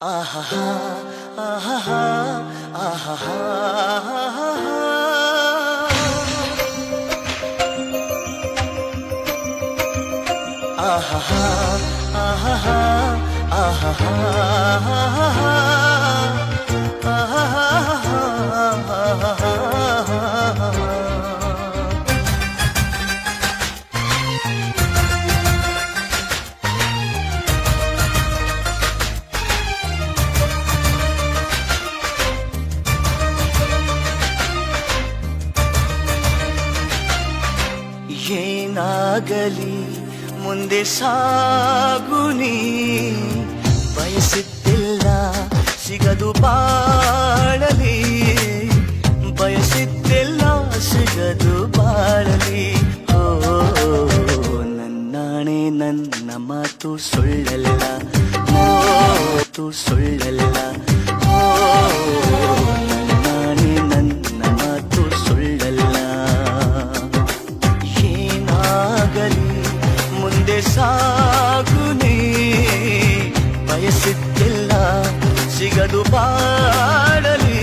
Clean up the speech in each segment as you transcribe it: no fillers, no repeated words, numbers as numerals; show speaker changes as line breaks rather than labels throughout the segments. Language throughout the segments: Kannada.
ಆಹಾ ಆಹಾ ಆಹಾ ಆಹಾ ಆಹಾ ಏನಾಗಲಿ ಮುಂದೆ ಸಾಗುನಿ ಬಯಸಿದ್ದಿಲ್ಲ ಸಿಗದು ಬಾಳಲಿ ಬಯಸಿದ್ದಿಲ್ಲ ಸಿಗದು ಬಾಳಲಿ ಓ ನನ್ನಾಣೆ ನನ್ನ ಮಾತು ಸುಳ್ಳಲ್ಲ ಮಾತು ಸುಳ್ಳಲ್ಲ ಓ ನನ್ನಾಣೆ ನನ್ನ ಮಾತು ಸುಳ್ಳಲ್ಲ ಏನಾಗಲಿ ಮುಂದೆ ಸಾಗುನಿ ಬಯಸಿದ್ದಿಲ್ಲ ಸಿಗದು ಬಾಳಲಿ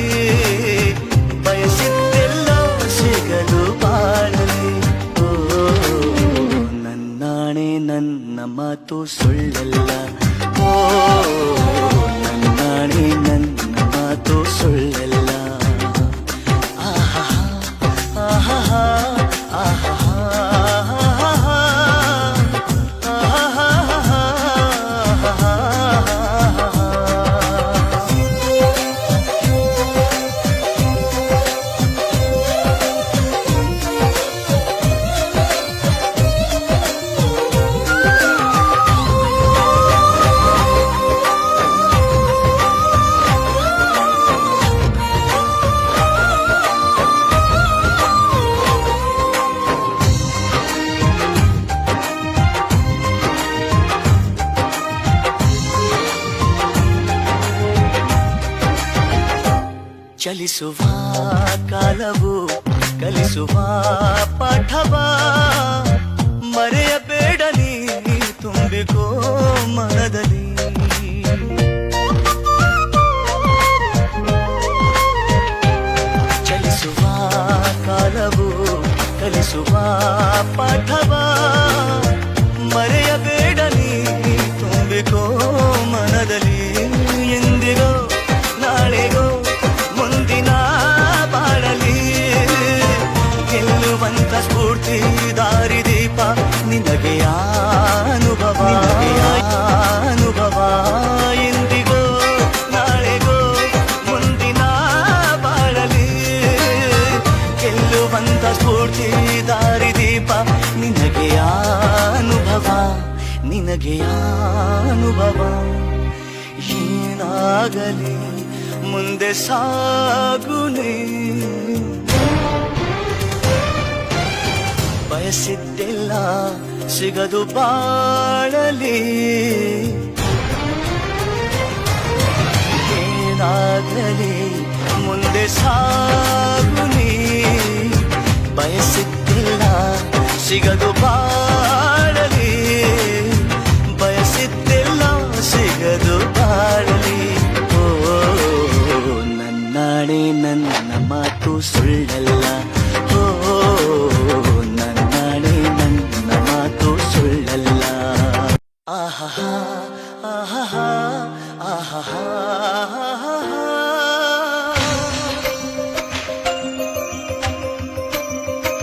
ಬಯಸಿದ್ದಿಲ್ಲ ಸಿಗದು ಬಾಳಲಿ ಓ ನನ್ನಾಣೆ ನನ್ನ ಮಾತು ಸುಳ್ಳಲ್ಲ ಓ ನನ್ನಾಣೆ ನನ್ನ ಮಾತು ಸುಳ್ಳಲ್ಲ ಆಹಾ ಆಹಾ ಆಹಾ ಚಲಿಸುವ ಕಾಲವು ಕಲಿಸುವ ಪಾಠವ ಮರೆಯಬೇಡ ನೀ ತುಂಬಿಕೋ ಮನದಲ್ಲಿ ಚಲಿಸುವ ಕಾಲವು ಕಲಿಸುವ ಪಾಠವ ಮರೆಯಬೇಡ ನೀ ತುಂಬಿಕೋ ಮನದಲ್ಲಿ ಎಂದಿಗೋ ನಾಳೆಗೋ ಮುಂದಿನ ಬಾಳಲಿ ಗೆಲ್ಲುವಂತ ಸ್ಫೂರ್ತಿ ದಾರಿದೀಪ ನಿನಗೆ ಅನುಭವ ಅನುಭವ ಎಂದಿಗೋ ನಾಳೆಗೋ ಮುಂದಿನ ಬಾಳಲಿ ಗೆಲ್ಲುವಂತ ಸ್ಫೂರ್ತಿ ದಾರಿದೀಪ ನಿನಗೆ ಅನುಭವ ನಿನಗೆ ಅನುಭವ ಏನಾಗಲಿ ಮುಂದೆ ಸಾಗುನಿ ಬಯಸಿದ್ದಿಲ್ಲ ಸಿಗದು ಬಾಳಲಿ ಏನಾಗಲಿ ಮುಂದೆ ಸಾಗುನಿ ಬಯಸಿದ್ದಿಲ್ಲ ಸಿಗದು ಬಾಳಲಿ ಬಯಸಿದ್ದಿಲ್ಲ ಸಿಗದು ಬಾಳಲಿ ನನ್ನಾಣೆ ನನ್ನ ಮಾತು ಸುಳ್ಳಲ್ಲ ಓ ನನ್ನಾಣೆ ನನ್ನ ಮಾತು ಸುಳ್ಳಲ್ಲ ಆಹಾ ಆಹಾ ಆಹಾ